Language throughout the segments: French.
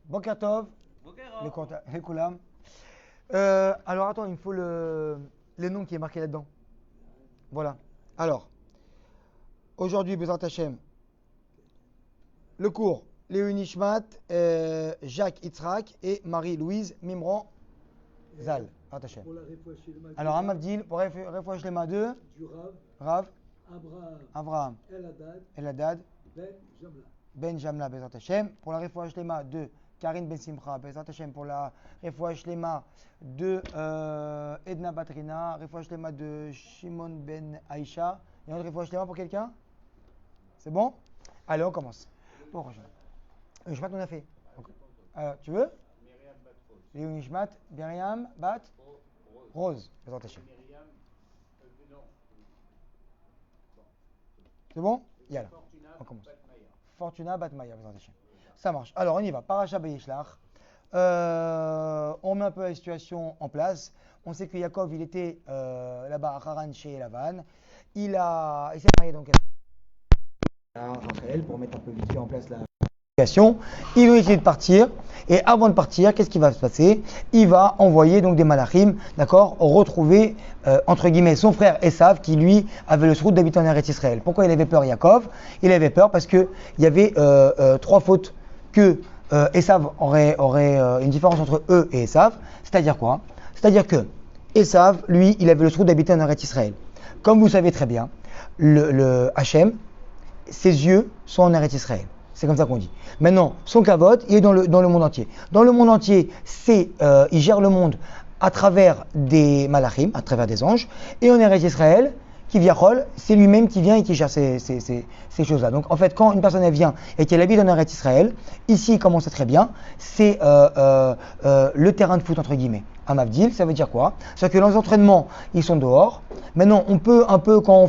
Boker Tov, les Koulam. Alors attends, il me faut les noms qui est marqué là-dedans. Voilà. Alors, aujourd'hui, Bezrat Hashem, le cours, Léo Nishmat, Jacques Yitzhak et Marie-Louise Mimran Zal. Alors, Amavdil, pour Refouach Lema 2, Rav, Abraham, Eladad, Ben Jamla, Bezrat Hashem. Pour la Refouach Lema 2, Karine Ben Simcha, Bezrat Hashem. Pour la Refouach Lema de Edna Batrina, Refouach Lema de Shimon Ben Aïcha. Il y a un autre Refouach Lema pour quelqu'un? C'est bon? Allez, on commence. Bon, je sais pas qu'on a fait. Tu veux? Léo Nishmat, Myriam, Bat, Rose. C'est bon? Yalla, on commence. Fortuna, Bat Maya. Ça marche. Alors, on y va. Paracha Bayishlach. On met un peu la situation en place. On sait que Yaakov, il était là-bas à Haran chez Lavan. Il s'est marié donc à Rachel pour mettre un peu vite fait en place la situation. Il a essayé de partir. Et avant de partir, qu'est-ce qui va se passer? Il va envoyer donc des malachim, d'accord, retrouver entre guillemets son frère Esav qui lui avait le srout d'habiter en Eretz Israël. Pourquoi il avait peur Yaakov? Il avait peur parce que il y avait trois fautes que Esav aurait une différence entre eux et Esav. C'est-à-dire quoi? C'est-à-dire que Esav, lui, il avait le srout d'habiter en Eretz Israël. Comme vous savez très bien, le Hachem, ses yeux sont en Eretz Israël. C'est comme ça qu'on dit. Maintenant, son kavod, il est dans le monde entier. Dans le monde entier, il gère le monde à travers des malachim, à travers des anges. Et en Eretz Israël, qui viachol, c'est lui-même qui vient et qui gère ces choses-là. Donc en fait, quand une personne elle vient et qu'elle habite en Eretz Israël, ici, comme on sait très bien, c'est le terrain de foot entre guillemets. À Mavdil, ça veut dire quoi? C'est-à-dire que les entraînements, ils sont dehors. Maintenant, on peut un peu, quand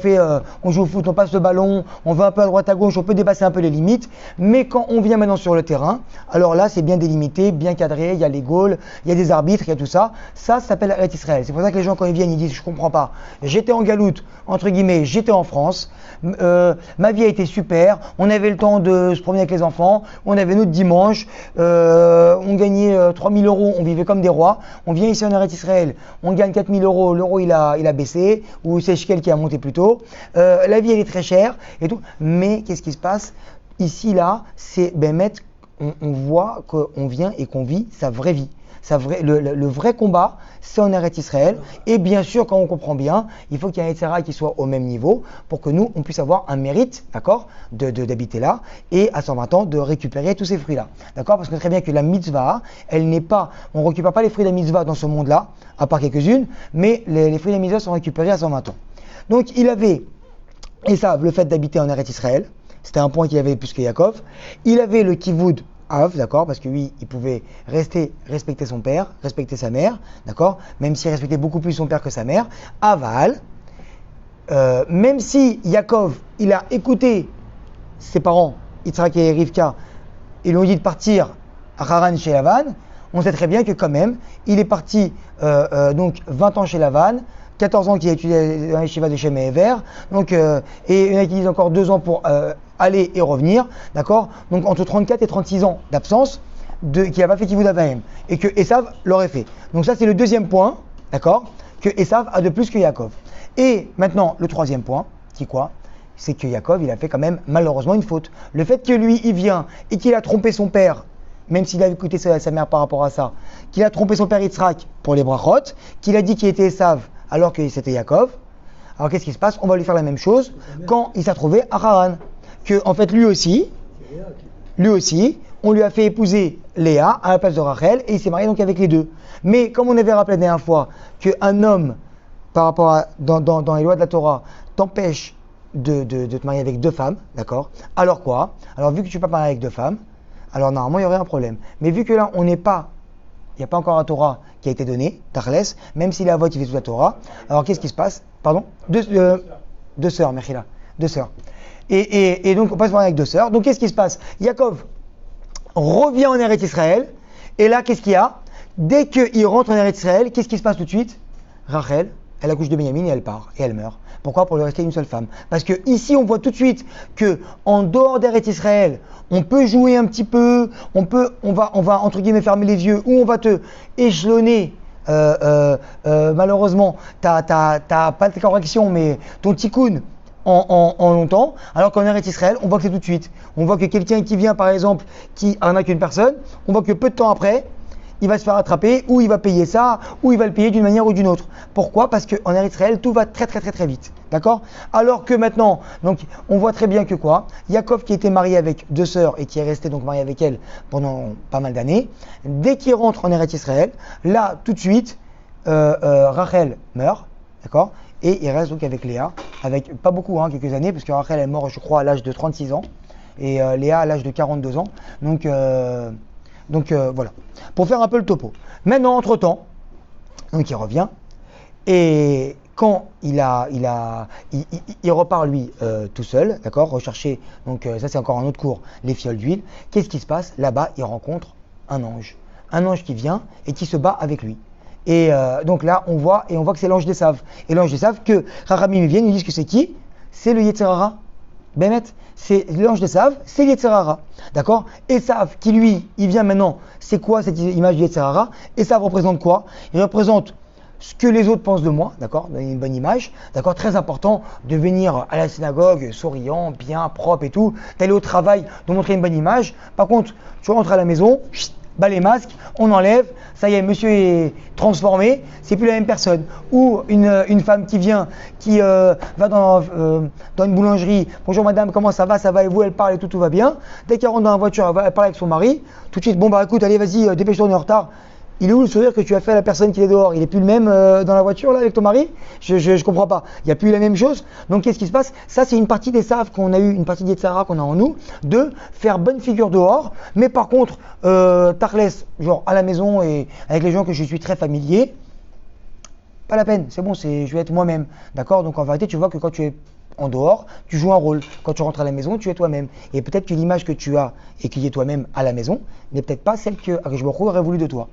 on joue au foot, on passe le ballon, on va un peu à droite à gauche, on peut dépasser un peu les limites. Mais quand on vient maintenant sur le terrain, alors là, c'est bien délimité, bien cadré, il y a les goals, il y a des arbitres, il y a tout ça. Ça s'appelle Eretz Israël. C'est pour ça que les gens, quand ils viennent, ils disent, je comprends pas. J'étais en galoute, entre guillemets, j'étais en France. Ma vie a été super. On avait le temps de se promener avec les enfants. On avait notre dimanche. On gagnait 3 000 €. On vivait comme des rois. On vient ici en Eretz Israël. On gagne 4 000 €. L'euro, il a baissé. Ou c'est Shekel qui a monté plus tôt. La vie, elle est très chère et tout. Mais qu'est-ce qui se passe? Ici, là, c'est mettre, on voit qu'on vient et qu'on vit sa vraie vie. Le vrai combat, c'est en Eretz Israël. Et bien sûr, quand on comprend bien, il faut qu'il y ait un Yetzirah qui soit au même niveau pour que nous, on puisse avoir un mérite, d'accord, d'habiter là et à 120 ans de récupérer tous ces fruits-là. D'accord? Parce que très bien que la mitzvah, on ne récupère pas les fruits de la mitzvah dans ce monde-là, à part quelques-unes, mais les fruits de la mitzvah sont récupérés à 120 ans. Donc, il avait, et ça, le fait d'habiter en Eretz Israël, c'était un point qu'il avait plus que Yaakov. Il avait le kivud Av, d'accord, parce que lui, il pouvait respecter son père, respecter sa mère, d'accord, même s'il respectait beaucoup plus son père que sa mère. Aval, même si Yaakov, il a écouté ses parents, Yitzhak et Rivka, ils lui ont dit de partir à Haran chez Lavan, on sait très bien que quand même, il est parti donc 20 ans chez Lavan, 14 ans qu'il a étudié dans les Yeshiva de Shem et Ever, donc, et il y en a qui disent encore 2 ans pour aller et revenir, d'accord? Donc entre 34 et 36 ans d'absence, qu'il n'a pas fait Kivud Avaim, et que Esav l'aurait fait. Donc ça c'est le deuxième point, d'accord? Que Esav a de plus que Yaakov. Et maintenant, le troisième point, c'est quoi? C'est que Yaakov, il a fait quand même malheureusement une faute. Le fait que lui, il vient et qu'il a trompé son père, même s'il a écouté sa mère par rapport à ça, qu'il a trompé son père Yitzhak pour les brachot, qu'il a dit qu'il était Esav alors que c'était Yaakov. Alors qu'est-ce qui se passe? On va lui faire la même chose quand il s'est trouvé à Haran. Que en fait lui aussi, on lui a fait épouser Léa à la place de Rachel et il s'est marié donc avec les deux. Mais comme on avait rappelé la dernière fois qu'un homme, par rapport à dans les lois de la Torah, t'empêche de te marier avec 2 femmes, d'accord? Alors quoi? Alors vu que tu ne peux pas marier avec 2 femmes, alors normalement il y aurait un problème. Mais vu que là il n'y a pas encore un Torah qui a été donné, Tachles, même si la voix qui fait toute la Torah, alors qu'est-ce qui se passe? Pardon? 2 sœurs, Mechila, 2 sœurs. Et donc on passe par avec 2 sœurs. Donc qu'est-ce qui se passe? Yaakov revient en Eretz Israël. Et là, qu'est-ce qu'il y a? Dès qu'il rentre en Eretz Israël, qu'est-ce qui se passe tout de suite? Rachel, elle accouche de Benjamin et elle part, et elle meurt. Pourquoi? Pour lui rester une seule femme. Parce que ici, on voit tout de suite que en dehors d'Eretz Israël, on peut jouer un petit peu, on va entre guillemets fermer les yeux, ou on va te échelonner. Malheureusement, t'as pas de correction, mais ton tikkun en longtemps, alors qu'en Eretz Israël, on voit que c'est tout de suite. On voit que quelqu'un qui vient, par exemple, qui arnaque une personne, on voit que peu de temps après, il va se faire attraper, ou il va payer ça, ou il va le payer d'une manière ou d'une autre. Pourquoi? Parce qu'en Eretz Israël, tout va très très très très vite. D'accord? Alors que maintenant, donc, on voit très bien que quoi? Yaakov qui était marié avec deux sœurs et qui est resté donc marié avec elle pendant pas mal d'années, dès qu'il rentre en Eretz Israël, là, tout de suite, Rachel meurt, d'accord? Et il reste donc avec Léa, avec pas beaucoup, quelques années, parce que Rachel est morte, je crois, à l'âge de 36 ans, et Léa à l'âge de 42 ans. Donc voilà, pour faire un peu le topo. Maintenant, entre-temps, donc il revient, et quand il repart lui tout seul, d'accord, rechercher, donc ça c'est encore un autre cours, les fioles d'huile. Qu'est-ce qui se passe? Là-bas, il rencontre un ange qui vient et qui se bat avec lui. Et donc là, on voit que c'est l'ange des Saves. Et l'ange des Saves, que Rahamim viennent, ils disent que c'est qui? C'est le Yetzer Hara. Bémet, c'est l'ange des Saves, c'est le Yetzer Hara. D'accord? Esav, qui lui, il vient maintenant, c'est quoi cette image du Yetzer Hara? Esav représente quoi? Il représente ce que les autres pensent de moi, d'accord, donner une bonne image, d'accord, très important de venir à la synagogue souriant, bien, propre et tout, d'aller au travail, de montrer une bonne image. Par contre, tu rentres à la maison, bas les masques, on enlève, ça y est, monsieur est transformé, c'est plus la même personne. Ou une femme qui vient, qui va dans une boulangerie, bonjour madame, comment ça va, et vous, elle parle et tout va bien. Dès qu'elle rentre dans la voiture, elle parle avec son mari, tout de suite, bon bah écoute, allez vas-y, dépêche-toi, on est en retard. Il est où le sourire que tu as fait à la personne qui est dehors? Il est plus le même dans la voiture là avec ton mari? Je comprends pas. Il n'y a plus la même chose. Donc qu'est-ce qui se passe? Ça c'est une partie des saves qu'on a eu, une partie des Tzara qu'on a en nous, de faire bonne figure dehors. Mais par contre, Tarles, genre à la maison et avec les gens que je suis très familier, pas la peine. C'est bon, je vais être moi-même. D'accord? Donc en vérité, tu vois que quand tu es en dehors, tu joues un rôle. Quand tu rentres à la maison, tu es toi-même. Et peut-être que l'image que tu as et qui est toi-même à la maison n'est peut-être pas celle que Akadosh aurait voulu de toi.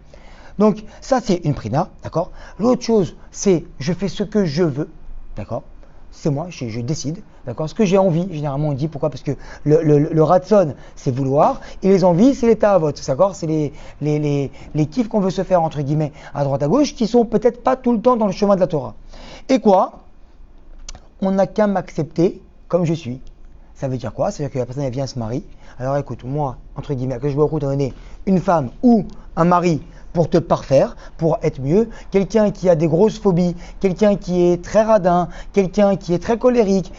Donc ça c'est une prina, d'accord. L'autre chose c'est je fais ce que je veux, d'accord. C'est moi, je décide, d'accord. Ce que j'ai envie, généralement on dit pourquoi? Parce que le ratson c'est vouloir et les envies c'est les ta'avot, d'accord. C'est les kiffs qu'on veut se faire entre guillemets à droite à gauche qui sont peut-être pas tout le temps dans le chemin de la Torah. Et quoi? On n'a qu'à m'accepter comme je suis. Ça veut dire quoi? Ça veut dire que la personne elle vient se marier. Alors écoute, moi, entre guillemets, que je veux donner une femme ou un mari pour te parfaire, pour être mieux, quelqu'un qui a des grosses phobies, quelqu'un qui est très radin, quelqu'un qui est très colérique,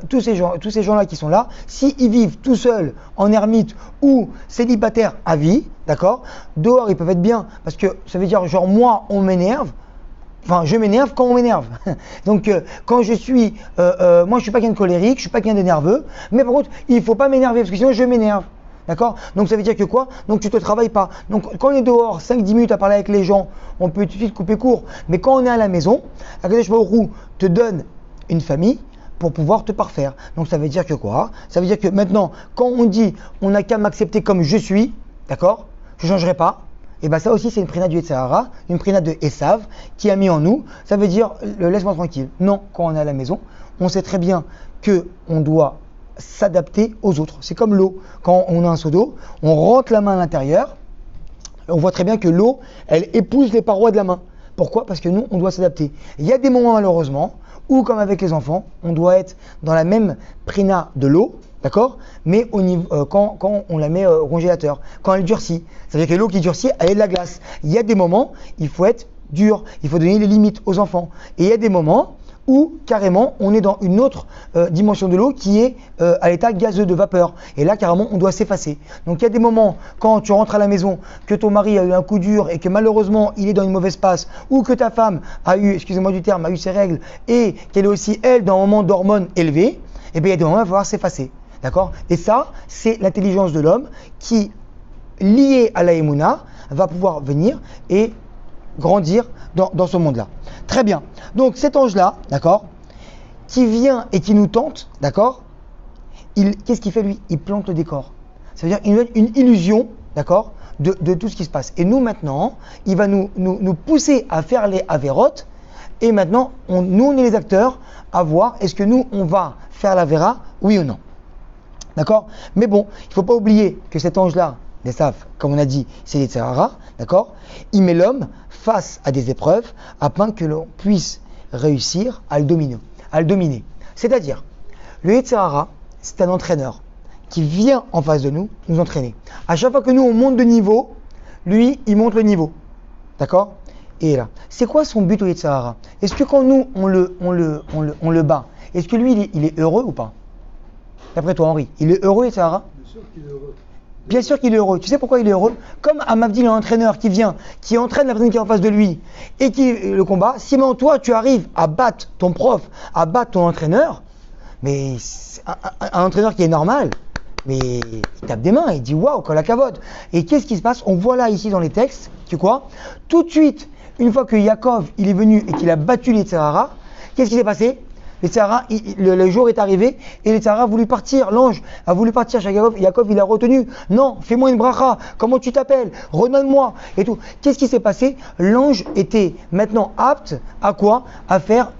tous ces gens-là qui sont là, s'ils vivent tout seuls en ermite ou célibataires à vie, d'accord, dehors ils peuvent être bien, parce que ça veut dire genre moi on m'énerve. Enfin, je m'énerve quand on m'énerve. Donc, quand je suis, moi, je suis pas quelqu'un de colérique, je suis pas quelqu'un de nerveux. Mais par contre, il faut pas m'énerver parce que sinon, je m'énerve. D'accord? Donc, ça veut dire que quoi? Donc, tu te travailles pas. Donc, quand on est dehors, 5-10 minutes à parler avec les gens, on peut tout de suite couper court. Mais quand on est à la maison, Akadosh Baruch Hu te donne une famille pour pouvoir te parfaire. Donc, ça veut dire que quoi? Ça veut dire que maintenant, quand on dit, on n'a qu'à m'accepter comme je suis, d'accord? Je changerai pas. Et bien ça aussi c'est une prina du Yetzer Hara, une prina de Esav qui a mis en nous, ça veut dire laisse-moi tranquille. Non, quand on est à la maison, on sait très bien qu'on doit s'adapter aux autres. C'est comme l'eau, quand on a un seau d'eau, on rentre la main à l'intérieur, on voit très bien que l'eau, elle épouse les parois de la main. Pourquoi? Parce que nous, on doit s'adapter. Il y a des moments malheureusement où, comme avec les enfants, on doit être dans la même prina de l'eau, d'accord? Mais au niveau, quand on la met au congélateur, quand elle durcit, ça veut dire que l'eau qui durcit, elle est de la glace. Il y a des moments, il faut être dur, il faut donner les limites aux enfants. Et il y a des moments où carrément on est dans une autre dimension de l'eau qui est à l'état gazeux de vapeur. Et là carrément on doit s'effacer. Donc il y a des moments quand tu rentres à la maison, que ton mari a eu un coup dur et que malheureusement il est dans une mauvaise passe, ou que ta femme a eu, excusez-moi du terme, a eu ses règles et qu'elle est aussi elle dans un moment d'hormones élevées, et bien il y a des moments où il va falloir s'effacer. D'accord? Et ça, c'est l'intelligence de l'homme qui, liée à la Emouna, va pouvoir venir et grandir dans ce monde-là. Très bien. Donc cet ange-là, d'accord, qui vient et qui nous tente, d'accord, qu'est-ce qu'il fait lui? Il plante le décor. Ça veut dire qu'il nous donne une illusion, d'accord, de tout ce qui se passe. Et nous maintenant, il va nous pousser à faire les avérotes Et maintenant, nous, on est les acteurs à voir est-ce que nous, on va faire la vera, oui ou non. D'accord? Mais bon, il ne faut pas oublier que cet ange-là, Esav, comme on a dit, c'est Yetzer Hara, d'accord? Il met l'homme face à des épreuves afin que l'on puisse réussir à le dominer. C'est-à-dire, le Yetzer Hara, c'est un entraîneur qui vient en face de nous, nous entraîner. À chaque fois que nous, on monte de niveau, lui, il monte le niveau. D'accord? Et là, c'est quoi son but au Yetzer Hara? Est-ce que quand nous, on le bat, est-ce que lui, il est heureux ou pas? D'après toi, Henri, il est heureux, Yetzer Hara? Bien sûr qu'il est heureux. Bien sûr qu'il est heureux. Tu sais pourquoi il est heureux? Comme Amavdil, un entraîneur qui vient, qui entraîne la personne qui est en face de lui et qui le combat, si maintenant toi, tu arrives à battre ton prof, à battre ton entraîneur, mais un entraîneur qui est normal, mais il tape des mains, il dit waouh, kol hakavod. Et qu'est-ce qui se passe? On voit là ici dans les textes, tu quoi? Tout de suite, une fois que Yaakov il est venu et qu'il a battu les Yetzer Hara, qu'est-ce qui s'est passé? Les Yetzer Hara, le jour est arrivé et les Yetzer Hara a voulu partir. L'ange a voulu partir chez Yaakov. Yaakov il a retenu. Non, fais-moi une bracha. Comment tu t'appelles? Redonne-moi et tout. Qu'est-ce qui s'est passé? L'ange était maintenant apte à quoi? À faire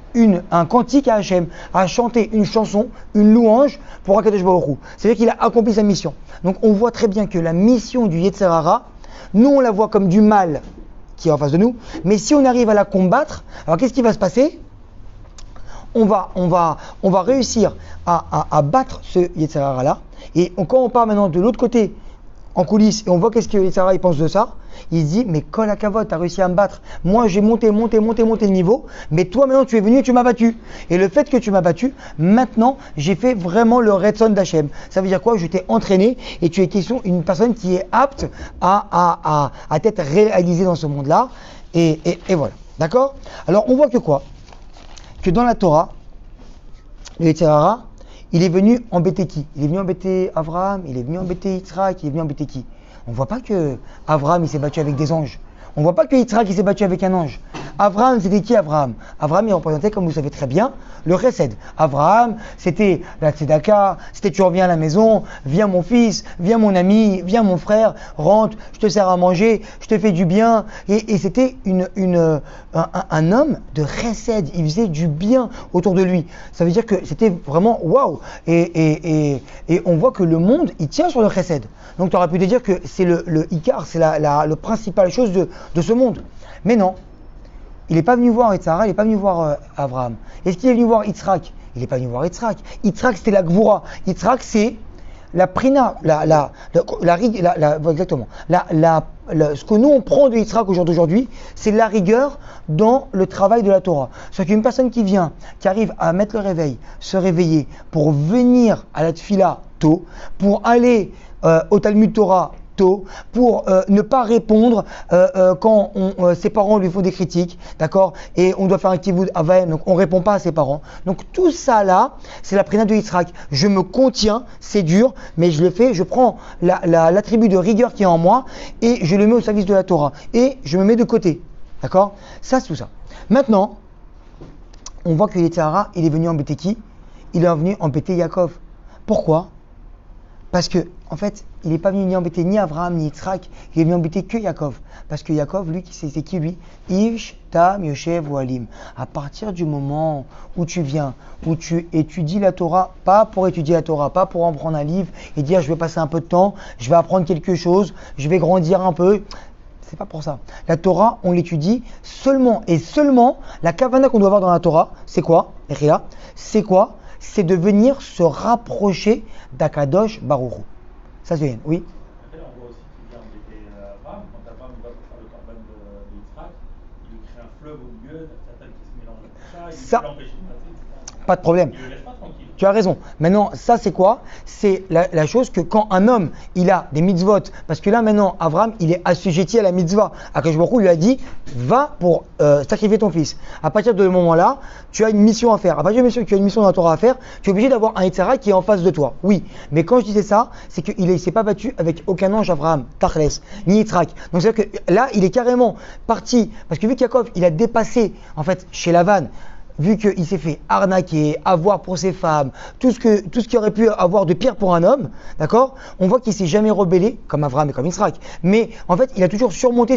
un cantique à Hachem, à chanter une chanson, une louange pour Akadosh Baruch Hu. C'est-à-dire qu'il a accompli sa mission. Donc on voit très bien que la mission du Yetzer Hara, nous on la voit comme du mal qui est en face de nous, mais si on arrive à la combattre, alors qu'est-ce qui va se passer? On va réussir à battre ce Yetzer Hara là. Et quand on part maintenant de l'autre côté, en coulisses, et on voit qu'est-ce que Yetzer Hara il pense de ça, il se dit, mais kol hakavod, tu as réussi à me battre. Moi, j'ai monté le niveau, mais toi maintenant tu es venu et tu m'as battu. Et le fait que tu m'as battu, maintenant, j'ai fait vraiment le Retzon d'Hachem. Ça veut dire quoi? Je t'ai entraîné et tu es une personne qui est apte à être réalisée dans ce monde-là. Et voilà. D'accord? Alors, on voit que quoi? Que dans la Torah, le Yetzer Hara, il est venu embêter qui? Il est venu embêter Abraham, il est venu embêter Yitzhak, il est venu embêter qui? On ne voit pas que Abraham il s'est battu avec des anges. On ne voit pas que Yitzhak il s'est battu avec un ange. Abraham, c'était qui Abraham? Abraham, il représentait, comme vous savez très bien, le Chesed. Abraham, c'était la Tzedaka, c'était tu reviens à la maison, viens mon fils, viens mon ami, viens mon frère, rentre, je te sers à manger, je te fais du bien. Et c'était un homme de Chesed, il faisait du bien autour de lui. Ça veut dire que c'était vraiment waouh. Et on voit que le monde, il tient sur le Chesed. Donc tu aurais pu te dire que c'est le Icar, c'est le principale chose de ce monde. Mais non. Il n'est pas venu voir Yetzer Hara, il n'est pas venu voir Abraham. Est-ce qu'il est venu voir Yitzhak? Il n'est pas venu voir Yitzhak. Yitzhak, c'était la Gvura. Yitzhak, c'est la prina, exactement. Ce que nous, on prend de Yitzhak au jour d'aujourd'hui, c'est la rigueur dans le travail de la Torah. C'est-à-dire qu'une personne qui vient, qui arrive à mettre le réveil, se réveiller, pour venir à la Tfila tôt, pour aller au Talmud Torah tôt, pour ne pas répondre quand ses parents lui font des critiques, d'accord, et on doit faire un kivud avaim, donc on répond pas à ses parents. Donc tout ça là, c'est la prina de Yitzhak. Je me contiens, c'est dur, mais je le fais, je prends l'attribut de rigueur qui est en moi et je le mets au service de la Torah et je me mets de côté, d'accord. Ça c'est tout ça. Maintenant, on voit que Yetzer Hara, il est venu embêter qui? Il est venu embêter Yaakov. Pourquoi? Parce que, en fait, il n'est pas venu ni embêter ni Abraham ni Yitzhak, il est venu embêter que Yaakov. Parce que Yaakov, lui, c'est qui lui? Ish, Tam, Yoshev ou Alim. À partir du moment où tu viens, où tu étudies la Torah, pas pour étudier la Torah, pas pour en prendre un livre et dire je vais passer un peu de temps, je vais apprendre quelque chose, je vais grandir un peu. C'est pas pour ça. La Torah, on l'étudie seulement et seulement. La kavana qu'on doit avoir dans la Torah, c'est quoi? C'est quoi? C'est de venir se rapprocher d'Akadosh Baruch Hu. Ça se vient, oui. Après, on voit aussi qu'il vient embêter Abraham. Quand Abraham va pour faire le corban de Yitzhak, il lui crée un fleuve au milieu, certaines qui se mélangent avec ça, il veut l'empêcher de passer, etc. Pas de problème. Il ne le laisse pas tranquille. Tu as raison. Maintenant, ça c'est quoi? C'est la chose que quand un homme, il a des mitzvot, parce que là maintenant, Abraham, il est assujetti à la mitzvah. Akadosh Baruch Hu lui a dit, va pour sacrifier ton fils. À partir de ce moment-là, tu as une mission à faire. À partir de ce moment-là, tu as une mission dans la Torah à faire, tu es obligé d'avoir un Yetzer Hara qui est en face de toi. Oui, mais quand je disais ça, c'est qu'il ne s'est pas battu avec aucun ange Abraham, Tachles, ni Yitzhak. Donc c'est-à-dire que là, il est carrément parti, parce que vu qu'Yaakov, il a dépassé, en fait, chez Lavan, vu qu'il s'est fait arnaquer, avoir pour ses femmes, tout ce qu'il aurait pu avoir de pire pour un homme, d'accord? On voit qu'il s'est jamais rebellé, comme Abraham et comme Yitzhak. Mais en fait, il a toujours surmonté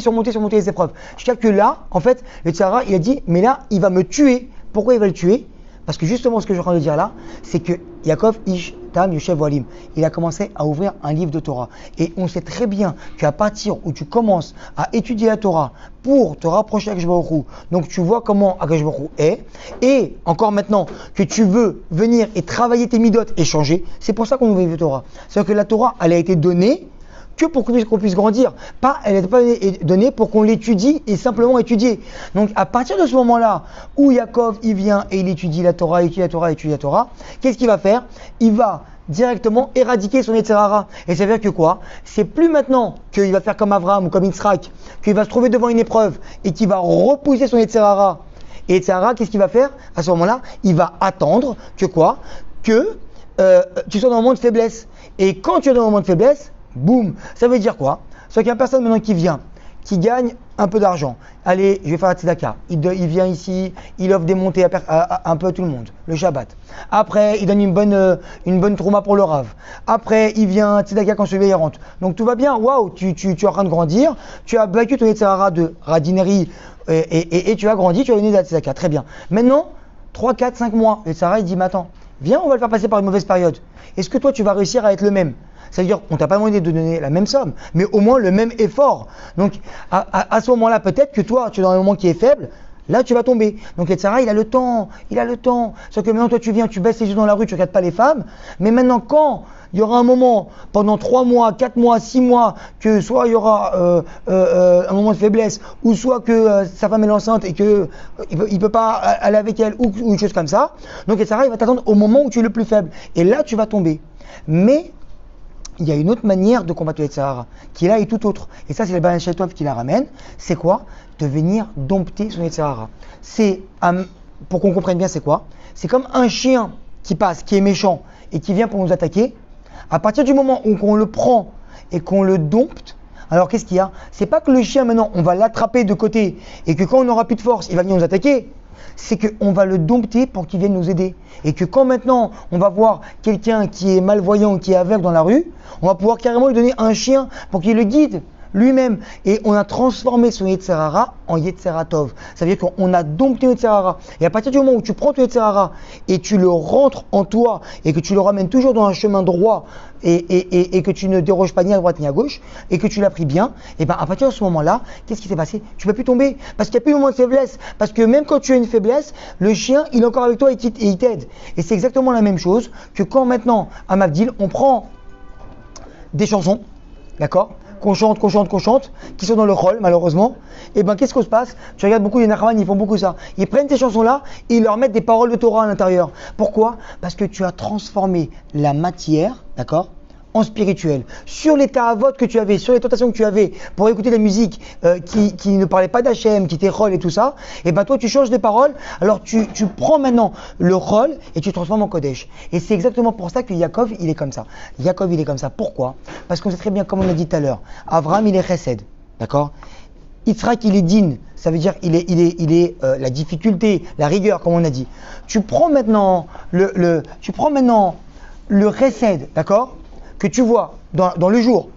les épreuves. Jusqu'à que là, en fait, le Tzara, il a dit, mais là, il va me tuer. Pourquoi il va le tuer? Parce que justement, ce que je suis en train de dire là, c'est que Yaakov Ish Tam Yoshev Walim, il a commencé à ouvrir un livre de Torah. Et on sait très bien qu'à partir où tu commences à étudier la Torah pour te rapprocher d'Akadosh Baruch Hu, donc tu vois comment Akadosh Baruch Hu est, et encore maintenant que tu veux venir et travailler tes midotes et changer, c'est pour ça qu'on ouvre le livre de Torah. C'est-à-dire que la Torah, elle a été donnée que pour qu'on puisse grandir. Elle n'était pas donnée pour qu'on l'étudie et simplement étudier. Donc à partir de ce moment-là, où Yaakov il vient et il étudie la Torah, qu'est-ce qu'il va faire? Il va directement éradiquer son Yetzer Hara. Et ça veut dire que quoi? C'est plus maintenant qu'il va faire comme Abraham ou comme Yitzhak, qu'il va se trouver devant une épreuve et qu'il va repousser son Yetzer Hara. Et Yetzer Hara, qu'est-ce qu'il va faire? À ce moment-là, il va attendre que quoi? Que tu sois dans un moment de faiblesse. Et quand tu es dans un moment de faiblesse, boum, ça veut dire quoi? C'est qu'il y a une personne maintenant qui vient, qui gagne un peu d'argent. Allez, je vais faire la tzedaka. Il vient ici, il offre des montées à un peu à tout le monde, le Shabbat. Après, il donne une bonne trouma pour le Rav. Après, il vient tzedaka quand celui-là rentre. Donc tout va bien, waouh, tu es en train de grandir, tu as battu ton Yetzer Hara de radinerie et tu as grandi, tu as donné de la tzedaka. Très bien. Maintenant, 3, 4, 5 mois, le Yetzer Hara il dit, mais attends, viens, on va le faire passer par une mauvaise période. Est-ce que toi, tu vas réussir à être le même? C'est-à-dire qu'on t'a pas demandé de donner la même somme, mais au moins le même effort. Donc, à ce moment-là, peut-être que toi, tu es dans un moment qui est faible, là, tu vas tomber. Donc, Yetzirah, il a le temps. Sauf que maintenant, toi, tu viens, tu baisses les yeux dans la rue, tu regardes pas les femmes. Mais maintenant, quand il y aura un moment, pendant 3 mois, 4 mois, 6 mois, que soit il y aura un moment de faiblesse, ou soit que sa femme est enceinte et qu'il ne peut pas aller avec elle, ou une chose comme ça. Donc, Yetzirah, il va t'attendre au moment où tu es le plus faible. Et là, tu vas tomber. Mais il y a une autre manière de combattre le Yetzer Hara, qui là est tout autre. Et ça, c'est le Baal Shem Tov qui la ramène. C'est quoi? De venir dompter son Yetzer Hara. C'est, pour qu'on comprenne bien, c'est quoi? C'est comme un chien qui passe, qui est méchant, et qui vient pour nous attaquer. À partir du moment où on le prend et qu'on le dompte, alors qu'est-ce qu'il y a? C'est pas que le chien, maintenant, on va l'attraper de côté, et que quand on n'aura plus de force, il va venir nous attaquer. C'est qu'on va le dompter pour qu'il vienne nous aider. Et que quand maintenant on va voir quelqu'un qui est malvoyant, qui est aveugle dans la rue, on va pouvoir carrément lui donner un chien pour qu'il le guide lui-même. Et on a transformé son Yetzer Hara en Yetzer Tov. Ça veut dire qu'on a dompté le Yetzer Hara. Et à partir du moment où tu prends ton Yetzer Hara et tu le rentres en toi et que tu le ramènes toujours dans un chemin droit et que tu ne déroges pas ni à droite ni à gauche et que tu l'as pris bien, et bien à partir de ce moment-là, qu'est-ce qui s'est passé? Tu ne peux plus tomber parce qu'il n'y a plus de moment de faiblesse. Parce que même quand tu as une faiblesse, le chien il est encore avec toi et il t'aide. Et c'est exactement la même chose que quand maintenant à Mavdil on prend des chansons, d'accord? Qu'on chante, qui sont dans le rôle malheureusement, et ben qu'est-ce qui se passe? Tu regardes beaucoup les Nachman, ils font beaucoup ça. Ils prennent ces chansons-là et ils leur mettent des paroles de Torah à l'intérieur. Pourquoi? Parce que tu as transformé la matière, d'accord, en spirituel. Sur les ta'avot que tu avais, sur les tentations que tu avais pour écouter la musique qui ne parlait pas d'Hachem, qui était rôle et tout ça, et ben toi tu changes les paroles, alors tu prends maintenant le rôle et tu transformes en Kodesh. Et c'est exactement pour ça que Yaakov il est comme ça. Yaakov il est comme ça. Pourquoi? Parce qu'on sait très bien, comme on a dit tout à l'heure, Abraham il est chesed, d'accord? Yitzhak il est din, ça veut dire il est la difficulté, la rigueur comme on a dit. Tu prends maintenant le chesed, d'accord, que tu vois dans le jour.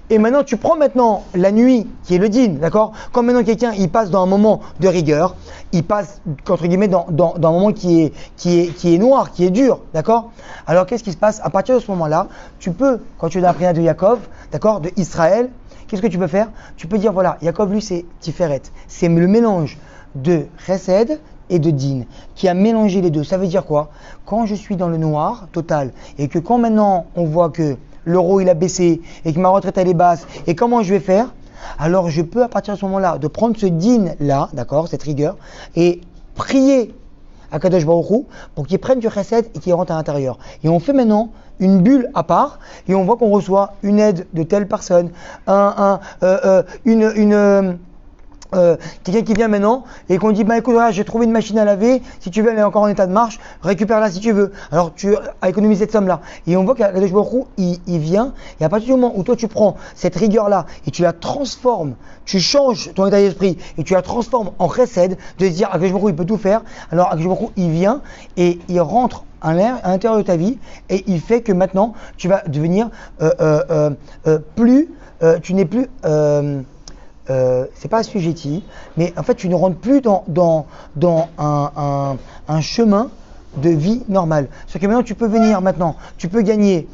Et maintenant, tu prends maintenant la nuit, qui est le din, d'accord? Quand maintenant quelqu'un, il passe dans un moment de rigueur, il passe, entre guillemets, dans un moment qui est noir, qui est dur, d'accord? Alors, qu'est-ce qui se passe? À partir de ce moment-là, tu peux, quand tu es dans la prière de Yaakov, d'accord, de Israël, qu'est-ce que tu peux faire? Tu peux dire, voilà, Yaakov, lui, c'est Tiferet. C'est le mélange de chesed et de din, qui a mélangé les deux. Ça veut dire quoi? Quand je suis dans le noir total, et que quand maintenant, on voit que l'euro il a baissé et que ma retraite elle est basse, et comment je vais faire? Alors je peux à partir de ce moment-là de prendre ce din là, d'accord, cette rigueur, et prier à Kadosh Baruch Hu pour qu'il prenne du chesed et qu'il rentre à l'intérieur. Et on fait maintenant une bulle à part et on voit qu'on reçoit une aide de telle personne, quelqu'un qui vient maintenant et qu'on dit bah écoute voilà, j'ai trouvé une machine à laver, si tu veux elle est encore en état de marche, récupère-la si tu veux. Alors tu as économisé cette somme là. Et on voit qu'Akadosh Baruch Hu, il vient et à partir du moment où toi tu prends cette rigueur là et tu la transformes, tu changes ton état d'esprit et tu la transformes en chesed, de se dire Akadosh Baruch Hu il peut tout faire. Alors Akadosh Baruch Hu il vient et il rentre à l'intérieur de ta vie et il fait que maintenant tu vas devenir tu n'es plus c'est pas assujetti, mais en fait tu ne rentres plus dans un chemin de vie normal. C'est-à-dire que maintenant tu peux venir tu peux gagner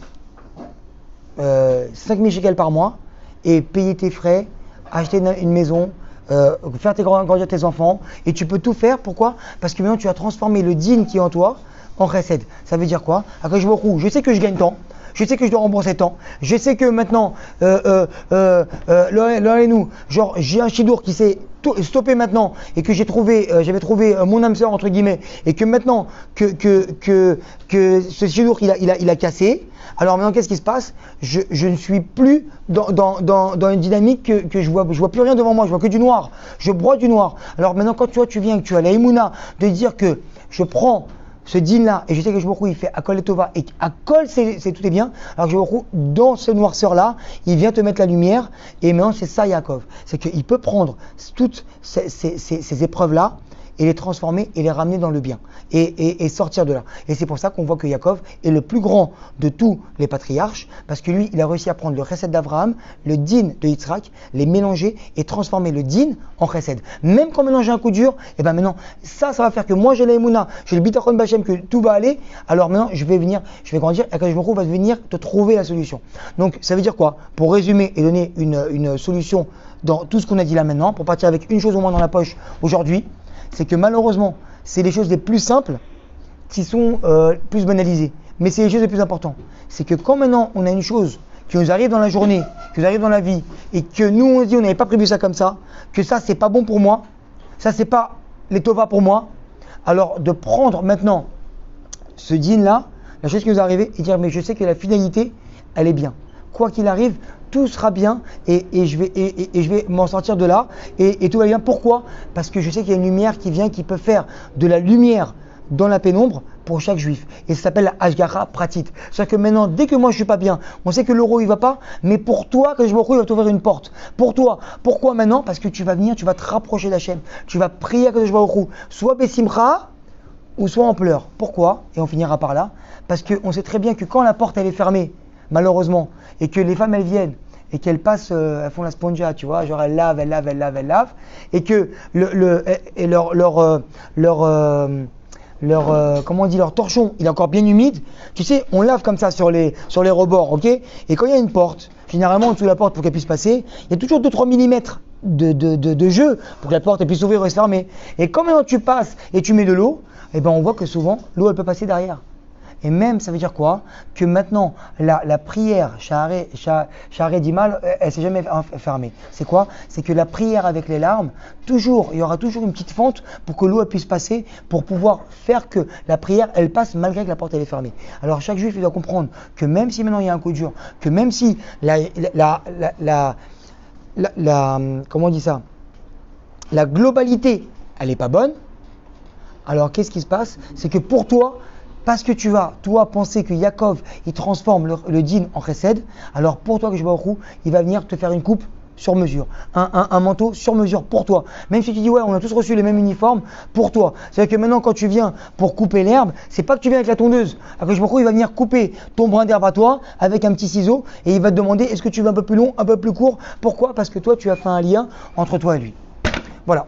5000 shekels par mois et payer tes frais, acheter une maison, faire grandir tes enfants et tu peux tout faire. Pourquoi? Parce que maintenant tu as transformé le din qui est en toi en chesed. Ça veut dire quoi? Je sais que je gagne tant. Je sais que je dois rembourser tant. Je sais que maintenant, nous, genre j'ai un chidour qui s'est stoppé maintenant et que j'avais trouvé mon âme sœur entre guillemets et que maintenant que ce chidour il a cassé. Alors maintenant qu'est-ce qui se passe? Je ne suis plus dans une dynamique que je vois plus rien devant moi. Je vois que du noir. Je broie du noir. Alors maintenant quand tu viens, que tu as la émouna de dire que je prends ce din-là, et je sais que je il fait Akol et Tova, et Akol c'est tout est bien, alors que je dans ce noirceur-là, il vient te mettre la lumière, et maintenant c'est ça Yaakov, c'est qu'il peut prendre toutes ces épreuves-là, et les transformer et les ramener dans le bien et sortir de là. Et c'est pour ça qu'on voit que Yaakov est le plus grand de tous les patriarches parce que lui, il a réussi à prendre le chesed d'Abraham, le din de Yitzhak, les mélanger et transformer le din en chesed. Même quand maintenant j'ai un coup dur, et ben maintenant ça va faire que moi j'ai la émouna, j'ai le bitachon bachem que tout va aller. Alors maintenant je vais grandir et Akadosh Baruch Hu va venir te trouver la solution. Donc ça veut dire quoi? Pour résumer et donner une solution dans tout ce qu'on a dit là maintenant, pour partir avec une chose au moins dans la poche aujourd'hui, c'est que malheureusement, c'est les choses les plus simples qui sont plus banalisées. Mais c'est les choses les plus importantes. C'est que quand maintenant on a une chose qui nous arrive dans la journée, qui nous arrive dans la vie, et que nous on se dit on n'avait pas prévu ça comme ça, que ça c'est pas bon pour moi, ça c'est pas les tova pour moi, alors de prendre maintenant ce din là, la chose qui nous est arrivée, et dire mais je sais que la finalité, elle est bien. Quoi qu'il arrive, tout sera bien et je vais m'en sortir de là et tout va bien. Pourquoi? Parce que je sais qu'il y a une lumière qui vient, qui peut faire de la lumière dans la pénombre pour chaque juif. Et ça s'appelle la Hashgacha Pratit. C'est-à-dire que maintenant, dès que moi je suis pas bien, on sait que l'euro il va pas, mais pour toi, que je me retrouve, il va t'ouvrir une porte. Pour toi. Pourquoi maintenant? Parce que tu vas venir, tu vas te rapprocher d'Hachem. Tu vas prier à Kadosh Baruch Hu, soit Bessimcha, ou soit en pleurs. Pourquoi? Et on finira par là. Parce qu'on sait très bien que quand la porte elle est fermée, malheureusement, et que les femmes elles viennent et qu'elles passent, elles font la spongia, tu vois, genre elles lavent, et que leur torchon, il est encore bien humide. Tu sais, on lave comme ça sur les rebords, ok? Et quand il y a une porte, généralement en dessous de la porte pour qu'elle puisse passer, il y a toujours 2-3 mm de jeu pour que la porte puisse s'ouvrir et se fermer. Et quand maintenant tu passes et tu mets de l'eau, eh ben on voit que souvent l'eau elle peut passer derrière. Et même, ça veut dire quoi? Que maintenant, la prière, Sha'arei Dimal, elle ne s'est jamais fermée. C'est quoi? C'est que la prière avec les larmes, il y aura toujours une petite fente pour que l'eau puisse passer, pour pouvoir faire que la prière, elle passe malgré que la porte elle est fermée. Alors chaque juif, il doit comprendre que même si maintenant il y a un coup dur, que même si comment on dit ça? La globalité, elle n'est pas bonne, alors qu'est-ce qui se passe? C'est que pour toi, parce que tu vas, toi, penser que Yaakov, il transforme le din en chesed, alors pour toi, que je vois au Hu, il va venir te faire une coupe sur mesure, un manteau sur mesure pour toi. Même si tu dis, ouais, on a tous reçu les mêmes uniformes, pour toi. C'est-à-dire que maintenant, quand tu viens pour couper l'herbe, c'est pas que tu viens avec la tondeuse. Alors que je vois il va venir couper ton brin d'herbe à toi avec un petit ciseau et il va te demander, est-ce que tu veux un peu plus long, un peu plus court? Pourquoi? Parce que toi, tu as fait un lien entre toi et lui. Voilà.